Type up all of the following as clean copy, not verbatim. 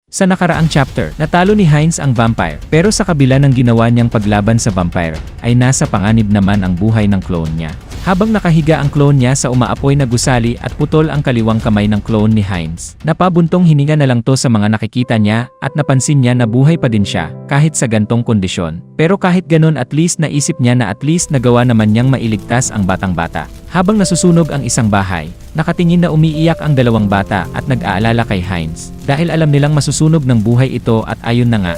Sa nakaraang chapter, natalo ni Hines ang vampire, pero sa kabila ng ginawa niyang paglaban sa vampire, ay nasa panganib naman ang buhay ng clone niya. Habang nakahiga ang clone niya sa umaapoy na gusali at putol ang kaliwang kamay ng clone ni Hines, napabuntong hininga na lang to sa mga nakikita niya at napansin niya na buhay pa din siya kahit sa gantong kondisyon. Pero kahit ganon at least naisip niya na at least nagawa naman niyang mailigtas ang batang-bata. Habang nasusunog ang isang bahay, nakatingin na umiiyak ang dalawang bata at nag-aalala kay Hines dahil alam nilang masusunog ng buhay ito at ayun na nga.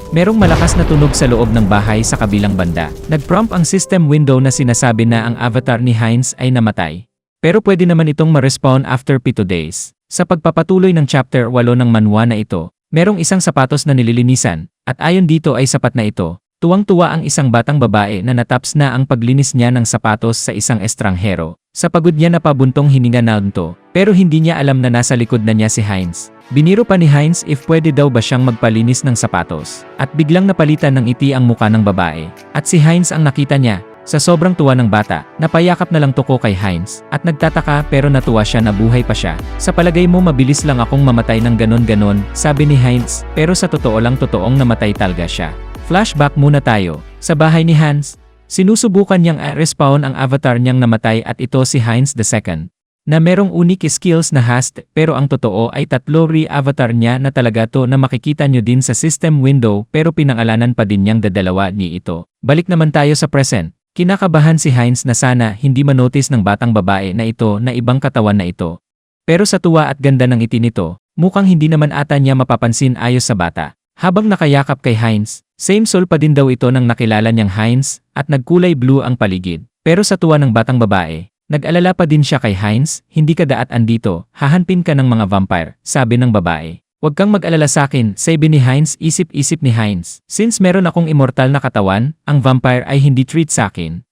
Merong malakas na tunog sa loob ng bahay sa kabilang banda. Nag-prompt ang system window na sinasabi na ang avatar ni Hines ay namatay. Pero pwede naman itong ma-respawn after 7 days. Sa pagpapatuloy ng chapter 8 ng manhwa na ito, merong isang sapatos na nililinisan, at ayon dito ay sapat na ito. Tuwang-tuwa ang isang batang babae na nataps na ang paglinis niya ng sapatos sa isang estranghero. Sa pagod niya napabuntong hininga na ito, pero hindi niya alam na nasa likod na niya si Hines. Biniro pa ni Hines if pwede daw ba siyang magpalinis ng sapatos. At biglang napalitan ng ngiti ang muka ng babae. At si Hines ang nakita niya. Sa sobrang tuwa ng bata, napayakap na lang tuko kay Hines. At nagtataka pero natuwa siya na buhay pa siya. Sa palagay mo mabilis lang akong mamatay ng ganon-ganon, sabi ni Hines. Pero sa totoo lang totoong namatay talaga siya. Flashback muna tayo. Sa bahay ni Hans, sinusubukan niyang respawn ang avatar niyang namatay at ito si Hines II. Na merong unique skills na hast pero ang totoo ay 3 re-avatar niya na talaga to na makikita nyo din sa system window pero pinangalanan pa din niyang dadalawa ni ito. Balik naman tayo sa present. Kinakabahan si Hines na sana hindi manotice ng batang babae na ito na ibang katawan na ito. Pero sa tuwa at ganda ng ngiti nito, mukhang hindi naman ata niya mapapansin ayos sa bata. Habang nakayakap kay Hines, same soul pa din daw ito nang nakilala niyang Hines at nagkulay blue ang paligid. Pero sa tuwa ng batang babae, nag-alala pa din siya kay Hines, hindi ka daat-an dito, hahanpin ka ng mga vampire, sabi ng babae. Huwag kang mag-alala sakin, sabi ni Hines, isip-isip ni Hines. Since meron akong immortal na katawan, ang vampire ay hindi treat sakin.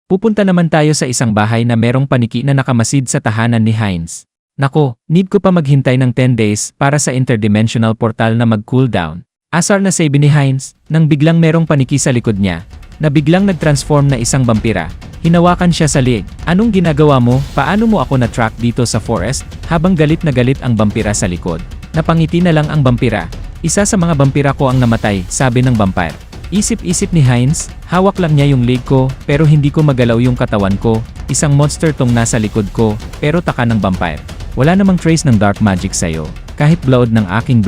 Pupunta naman tayo sa isang bahay na merong paniki na nakamasid sa tahanan ni Hines. Nako, need ko pa maghintay ng 10 days para sa interdimensional portal na mag-cool down. Asar na sabi ni Hines, nang biglang merong paniki sa likod niya, na biglang nag-transform na isang vampira. Hinawakan siya sa leg. Anong ginagawa mo? Paano mo ako na-track dito sa forest? Habang galit na galit ang vampira sa likod. Napangiti na lang ang vampira. Isa sa mga vampira ko ang namatay, sabi ng vampire. Isip-isip ni Hines, hawak lang niya yung leg ko, pero hindi ko magalaw yung katawan ko. Isang monster tong nasa likod ko, pero taka ng vampire. Wala namang trace ng dark magic sa'yo. Kahit blood ng aking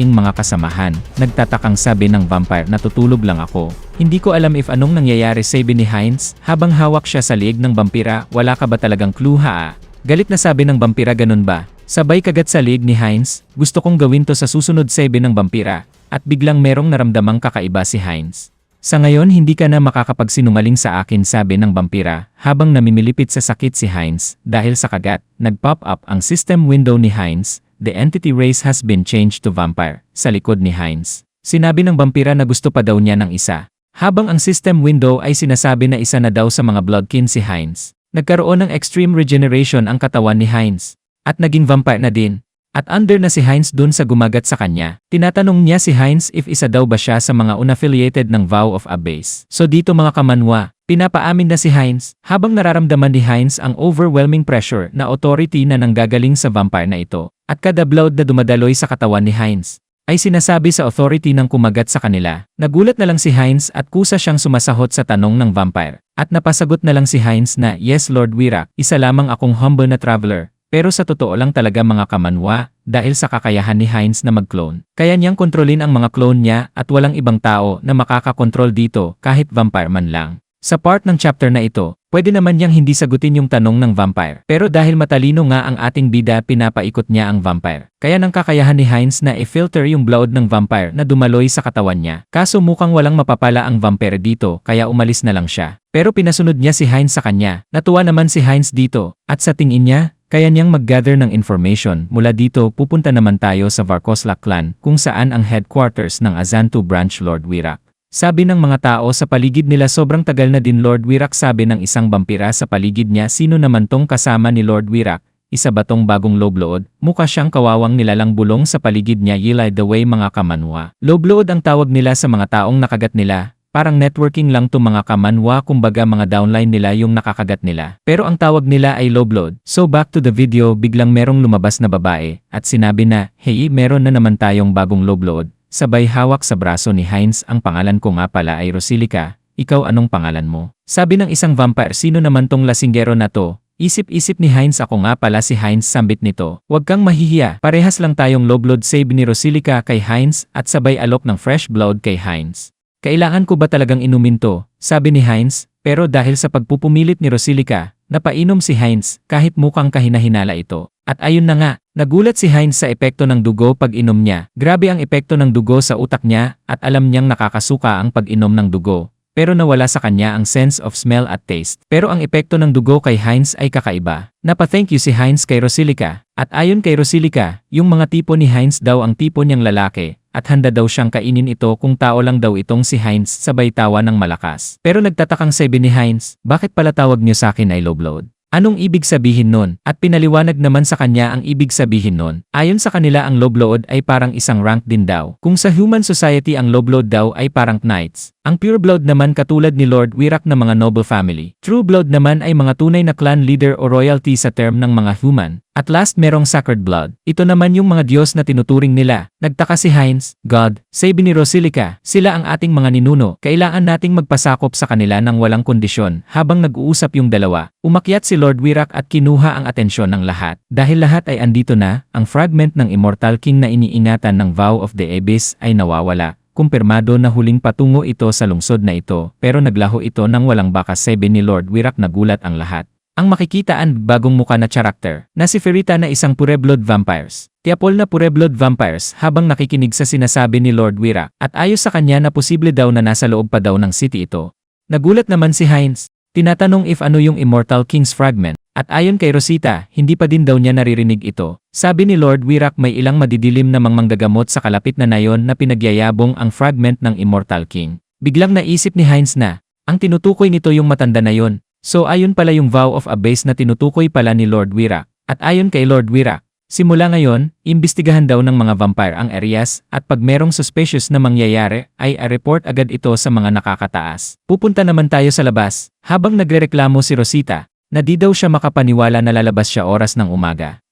mga kasamahan. Nagtatakang sabi ng vampire na tutulog lang ako. Hindi ko alam if anong nangyayari sabi ni Hines, habang hawak siya sa liig ng vampira, wala ka ba talagang clue ha? Galit na sabi ng vampira ganun ba? Sabay kagat sa liig ni Hines, gusto kong gawin to sa susunod sabi ng vampira, at biglang merong naramdamang kakaiba si Hines. Sa ngayon hindi ka na makakapagsinungaling sa akin sabi ng vampira, habang namimilipit sa sakit si Hines, dahil sa kagat, nag-pop up ang system window ni Hines, the entity race has been changed to vampire, sa likod ni Hines. Sinabi ng vampira na gusto pa daw niya ng isa. Habang ang system window ay sinasabi na isa na daw sa mga bloodkin si Hines, nagkaroon ng extreme regeneration ang katawan ni Hines, at naging vampire na din. At under na si Hines dun sa gumagat sa kanya. Tinatanong niya si Hines if isa daw ba siya sa mga unaffiliated ng Vow of Abyss. So dito mga kamanwa, pinapaamin na si Hines, habang nararamdaman ni Hines ang overwhelming pressure na authority na nanggagaling sa vampire na ito. At kada blood na dumadaloy sa katawan ni Hines, ay sinasabi sa authority ng kumagat sa kanila. Nagulat na lang si Hines at kusa siyang sumasahot sa tanong ng vampire. At napasagot na lang si Hines na, yes Lord Wirak, isa lamang akong humble na traveler. Pero sa totoo lang talaga mga kamanwa, dahil sa kakayahan ni Hines na mag-clone. Kaya niyang kontrolin ang mga clone niya at walang ibang tao na makakakontrol dito kahit vampire man lang. Sa part ng chapter na ito, pwede naman niyang hindi sagutin yung tanong ng vampire. Pero dahil matalino nga ang ating bida pinapaikot niya ang vampire. Kaya nang kakayahan ni Hines na i-filter yung blood ng vampire na dumaloy sa katawan niya. Kaso mukhang walang mapapala ang vampire dito kaya umalis na lang siya. Pero pinasunod niya si Hines sa kanya. Natuwa naman si Hines dito at sa tingin niya, kaya niyang mag-gather ng information. Mula dito pupunta naman tayo sa Varkoslak clan kung saan ang headquarters ng Azantu branch Lord Wirak. Sabi ng mga tao sa paligid nila sobrang tagal na din Lord Wirak sabi ng isang vampira sa paligid niya sino naman tong kasama ni Lord Wirak. Isa ba tong bagong loblood? Mukha siyang kawawang nilalang bulong sa paligid niya yilay the way mga kamanwa. Loblood ang tawag nila sa mga taong nakagat nila. parang networking lang to mga kamanwa, kumbaga mga downline nila yung nakakagat nila. Pero ang tawag nila ay low blood. So back to the video, biglang merong lumabas na babae at sinabi na, "Hey, meron na naman tayong bagong low blood." Sabay hawak sa braso ni Hines, "Ang pangalan ko nga pala ay Rosilica, ikaw anong pangalan mo?" Sabi ng isang vampire, "Sino naman tong lasinggero na to?" Isip-isip ni Hines, "Ako nga pala si Hines." Sambit nito, "Huwag kang mahihiya, parehas lang tayong low blood." Sabi ni Rosilica kay Hines at sabay alok ng fresh blood kay Hines. "Kailangan ko ba talagang inumin to?" sabi ni Hines, pero dahil sa pagpupumilit ni Rosilica, napainom si Hines kahit mukhang kahinahinala ito. At ayun na nga, nagulat si Hines sa epekto ng dugo pag inom niya. Grabe ang epekto ng dugo sa utak niya at alam niyang nakakasuka ang pag-inom ng dugo. Pero nawala sa kanya ang sense of smell at taste. Pero ang epekto ng dugo kay Hines ay kakaiba. Napa-thank you si Hines kay Rosilica. At ayon kay Rosilica, yung mga tipo ni Hines daw ang tipo niyang lalaki. At handa daw siyang kainin ito kung tao lang daw itong si Hines, sabay tawa ng malakas. Pero nagtatakang sabi ni Hines, "Bakit pala tawag niyo sa akin ay low blood? Anong ibig sabihin nun?" At pinaliwanag naman sa kanya ang ibig sabihin nun. Ayon sa kanila, ang low blood ay parang isang rank din daw. Kung sa human society ang low blood daw ay parang knights. Ang pure blood naman katulad ni Lord Wirak na mga noble family. True blood naman ay mga tunay na clan leader o royalty sa term ng mga human. At last merong sacred blood. Ito naman yung mga Diyos na tinuturing nila. Nagtaka si Hines, "God," sabi ni Rosilica, "sila ang ating mga ninuno. Kailangan nating magpasakop sa kanila ng walang kondisyon." Habang nag-uusap yung dalawa, umakyat si Lord Wirak at kinuha ang atensyon ng lahat. Dahil lahat ay andito na, ang fragment ng Immortal King na iniingatan ng Vow of the Abyss ay nawawala. Kumpirmado na huling patungo ito sa lungsod na ito, pero naglaho ito ng walang bakas. Sabi ni Lord Wirak, nagulat ang lahat. Ang makikitaan bagong muka na character na si Ferita na isang pureblood vampires. Tiapol na pureblood vampires habang nakikinig sa sinasabi ni Lord Wirak at ayos sa kanya na posible daw na nasa loob pa daw ng city ito. Nagulat naman si Hines. Tinatanong if ano yung Immortal King's fragment. At ayon kay Rosita, hindi pa din daw niya naririnig ito. Sabi ni Lord Wirak, may ilang madidilim na manggagamot sa kalapit na nayon na pinagyayabong ang fragment ng Immortal King. Biglang naisip ni Hines na, ang tinutukoy nito yung matanda na yon. So ayon pala yung Vow of Abyss na tinutukoy pala ni Lord Wirak. At ayon kay Lord Wirak, simula ngayon, imbestigahan daw ng mga vampire ang areas at pag merong suspicious na mangyayari ay report agad ito sa mga nakakataas. Pupunta naman tayo sa labas. Habang nagrereklamo si Rosita, na di daw siya makapaniwala na lalabas siya oras ng umaga.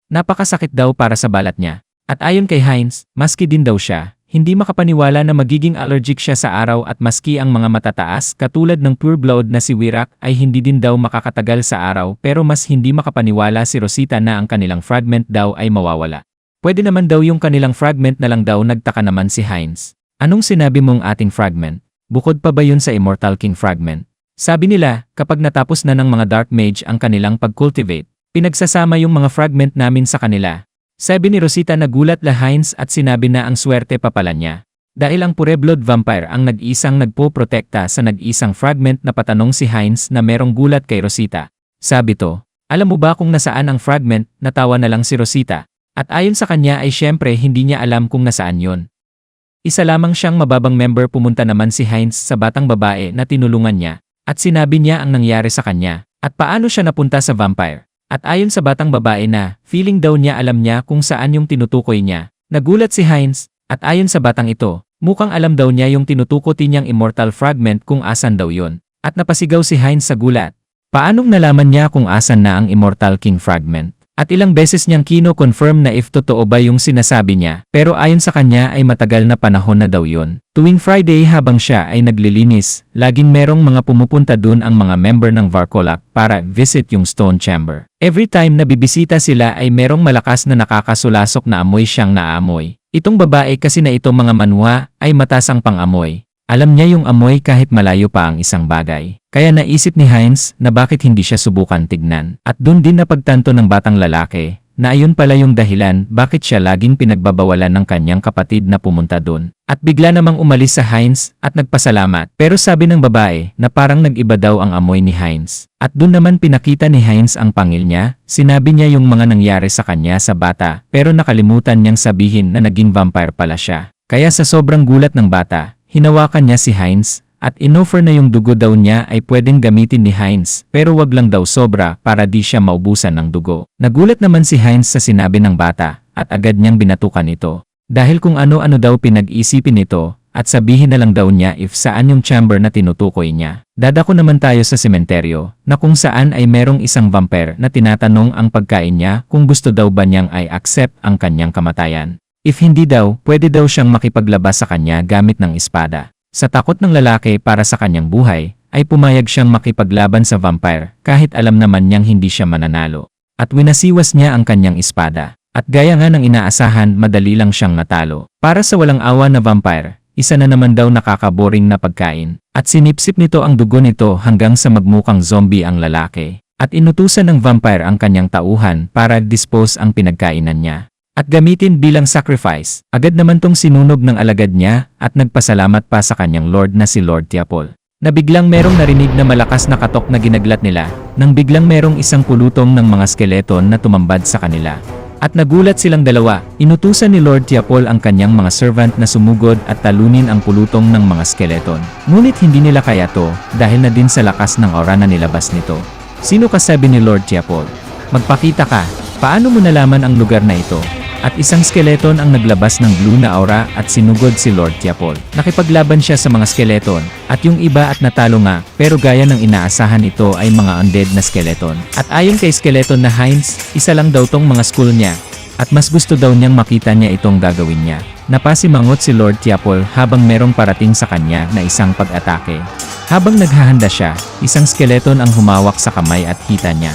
Napakasakit daw para sa balat niya. At ayon kay Hines, maski din daw siya, hindi makapaniwala na magiging allergic siya sa araw at maski ang mga matataas katulad ng pure blood na si Wirak ay hindi din daw makakatagal sa araw, pero mas hindi makapaniwala si Rosita na ang kanilang fragment daw ay mawawala. Pwede naman daw yung kanilang fragment na lang daw. Nagtaka naman si Hines. Anong sinabi mong ating fragment? Bukod pa ba yun sa Immortal King fragment? Sabi nila, kapag natapos na ng mga Dark Mage ang kanilang pag-cultivate, pinagsasama yung mga fragment namin sa kanila. Sabi ni Rosita, nagulat la Hines at sinabi na ang swerte pa pala niya. Dahil ang pureblood vampire ang nag-isang nagpo-protekta sa nag-isang fragment. Na patanong si Hines na merong gulat kay Rosita. Sabi to, "Alam mo ba kung nasaan ang fragment?" Natawa na lang si Rosita. At ayon sa kanya ay syempre hindi niya alam kung nasaan yon. Isa lamang siyang mababang member. Pumunta naman si Hines sa batang babae na tinulungan niya. At sinabi niya ang nangyari sa kanya, at paano siya napunta sa vampire. At ayon sa batang babae na, feeling daw niya alam niya kung saan yung tinutukoy niya. Nagulat si Hines, at ayon sa batang ito, mukhang alam daw niya yung tinutukoy niyang immortal fragment kung asan daw yun. At napasigaw si Hines sa gulat. Paanong nalaman niya kung asan na ang Immortal King fragment? At ilang beses niyang kino-confirm na if totoo ba yung sinasabi niya, pero ayon sa kanya ay matagal na panahon na daw yun. Tuwing Friday habang siya ay naglilinis, laging merong mga pumupunta dun ang mga member ng Varkolak para visit yung Stone Chamber. Every time na bibisita sila ay merong malakas na nakakasulasok na amoy siyang naamoy. Itong babae kasi na ito mga manwa ay matasang pang-amoy. Alam niya yung amoy kahit malayo pa ang isang bagay. Kaya naisip ni Hines na bakit hindi siya subukan tignan. At dun din napagtanto ng batang lalaki na ayun pala yung dahilan bakit siya laging pinagbabawalan ng kanyang kapatid na pumunta dun. At bigla namang umalis sa Hines at nagpasalamat. Pero sabi ng babae na parang nag-iba daw ang amoy ni Hines. At dun naman pinakita ni Hines ang pangil niya. Sinabi niya yung mga nangyari sa kanya sa bata pero nakalimutan niyang sabihin na naging vampire pala siya. Kaya sa sobrang gulat ng bata, hinawakan niya si Hines at inoffer na yung dugo daw niya ay pwedeng gamitin ni Hines pero wag lang daw sobra para di siya maubusan ng dugo. Nagulat naman si Hines sa sinabi ng bata at agad niyang binatukan ito. Dahil kung ano-ano daw pinag-isipin nito at sabihin na lang daw niya if saan yung chamber na tinutukoy niya. Dadako naman tayo sa sementeryo, na kung saan ay merong isang vampire na tinatanong ang pagkain niya kung gusto daw ba niyang ay accept ang kanyang kamatayan. If hindi daw, pwede daw siyang makipaglabas sa kanya gamit ng espada. Sa takot ng lalaki para sa kanyang buhay, ay pumayag siyang makipaglaban sa vampire kahit alam naman niyang hindi siya mananalo. At winasiwas niya ang kanyang espada. At gaya nga ng inaasahan, madali lang siyang natalo. Para sa walang awa na vampire, isa na naman daw nakakaboring na pagkain. At sinipsip nito ang dugo nito hanggang sa magmukang zombie ang lalaki. At inutusan ng vampire ang kanyang tauhan para dispose ang pinagkainan niya. At gamitin bilang sacrifice, agad naman tong sinunog ng alagad niya at nagpasalamat pa sa kanyang lord na si Lord Tiapol. Na biglang merong narinig na malakas na katok na ginaglat nila, nang biglang merong isang pulutong ng mga skeleton na tumambad sa kanila. At nagulat silang dalawa, inutusan ni Lord Tiapol ang kanyang mga servant na sumugod at talunin ang pulutong ng mga skeleton. Ngunit hindi nila kaya to, dahil na din sa lakas ng aura na nilabas nito. Sino ka, sabi ni Lord Tiapol? Magpakita ka, paano mo nalaman ang lugar na ito? At isang skeleton ang naglabas ng blue na aura at sinugod si Lord Tiapol. Nakipaglaban siya sa mga skeleton, at yung iba at natalo nga, pero gaya ng inaasahan ito ay mga undead na skeleton. At ayon kay skeleton na Heinz, isa lang daw tong mga school niya, at mas gusto daw niyang makita niya itong gagawin niya. Napasimangot si Lord Tiapol habang merong parating sa kanya na isang pag-atake. Habang naghahanda siya, isang skeleton ang humawak sa kamay at hita niya.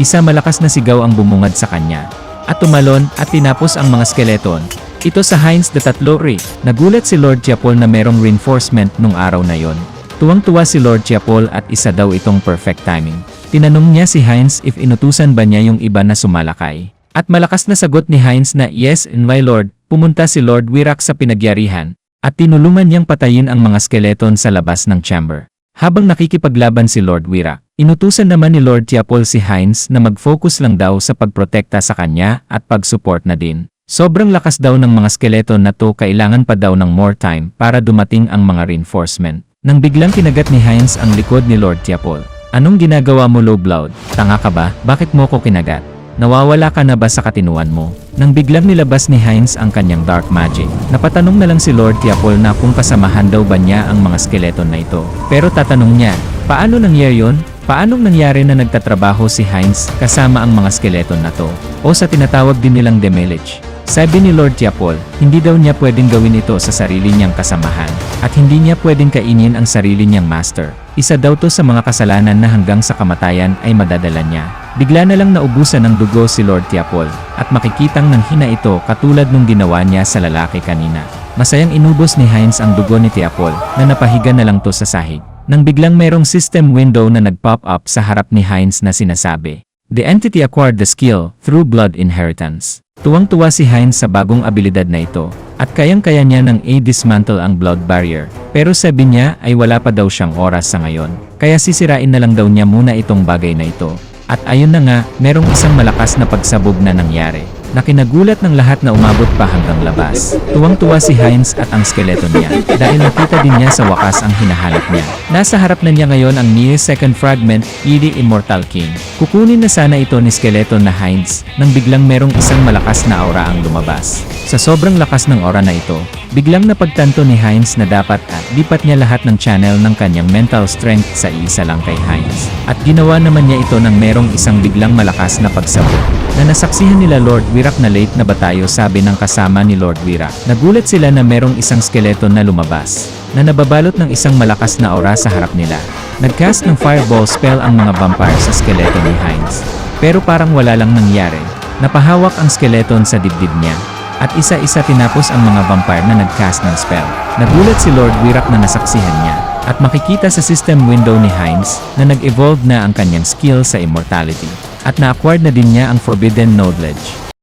Isa malakas na sigaw ang bumungad sa kanya. At tumalon at tinapos ang mga skeleton. Ito sa Heinz the Tatlori. Nagulat si Lord Tiapol na merong reinforcement nung araw na yon. Tuwang-tuwa si Lord Tiapol at isa daw itong perfect timing. Tinanong niya si Heinz if inutusan ba niya yung iba na sumalakay. At malakas na sagot ni Heinz na yes and my lord. Pumunta si Lord Wirak sa pinagyarihan at tinulungan niyang patayin ang mga skeleton sa labas ng chamber. Habang nakikipaglaban si Lord Wirak, inutusan naman ni Lord Tiapol si Heinz na mag-focus lang daw sa pagprotekta sa kanya at pag-support na din. Sobrang lakas daw ng mga skeleton na to, kailangan pa daw ng more time para dumating ang mga reinforcement. Nang biglang kinagat ni Heinz ang likod ni Lord Tiapol. Anong ginagawa mo, low blood? Tanga ka ba? Bakit mo ko kinagat? Nawawala ka na ba sa katinuan mo? Nang biglang nilabas ni Heinz ang kanyang dark magic, napatanong na lang si Lord Tiapol na kung kasamahan daw ba niya ang mga skeleton na ito. Pero tatanong niya, paano nangyari yun? Paanong nangyari na nagtatrabaho si Heinz kasama ang mga skeleton na to? O sa tinatawag din nilang Demelich. Sabi ni Lord Tiapol, hindi daw niya pwedeng gawin ito sa sarili niyang kasamahan, at hindi niya pwedeng kainin ang sarili niyang master. Isa daw to sa mga kasalanan na hanggang sa kamatayan ay madadala niya. Bigla na lang naubusan ng dugo si Lord Tiapol, at makikitang nanghina ito katulad nung ginawa niya sa lalaki kanina. Masayang inubos ni Heinz ang dugo ni Tiapol, na napahiga na lang to sa sahig. Nang biglang merong system window na nag-pop up sa harap ni Heinz na sinasabi, "The entity acquired the skill through blood inheritance." Tuwang-tuwa si Heinz sa bagong abilidad na ito, at kayang-kaya niya nang i-dismantle ang blood barrier. Pero sabi niya ay wala pa daw siyang oras sa ngayon, kaya sisirain na lang daw niya muna itong bagay na ito. At ayun na nga, merong isang malakas na pagsabog na nangyari, na kinagulat ng lahat na umabot pa hanggang labas. Tuwang-tuwa si Heinz at ang skeleton niya, dahil nakita din niya sa wakas ang hinahanap niya. Nasa harap na niya ngayon ang near second fragment, the Immortal King. Kukunin na sana ito ni skeleton na Heinz, nang biglang merong isang malakas na aura ang lumabas. Sa sobrang lakas ng aura na ito, biglang napagtanto ni Heinz na dapat at lipat niya lahat ng channel ng kanyang mental strength sa isa lang kay Heinz. At ginawa naman niya ito nang merong isang biglang malakas na pagsabog, na nasaksihan nila Lord Wirak na late na ba tayo, sabi ng kasama ni Lord Wirak. Nagulat sila na merong isang skeleton na lumabas, na nababalot ng isang malakas na aura sa harap nila. Nagcast ng fireball spell ang mga vampire sa skeleton ni Heinz. Pero parang wala lang nangyari. Napahawak ang skeleton sa dibdib niya, at isa-isa tinapos ang mga vampire na nagcast ng spell. Nagulat si Lord Wirak na nasaksihan niya, at makikita sa system window ni Heinz na nag-evolve na ang kanyang skill sa immortality. At na-acquired na din niya ang forbidden knowledge.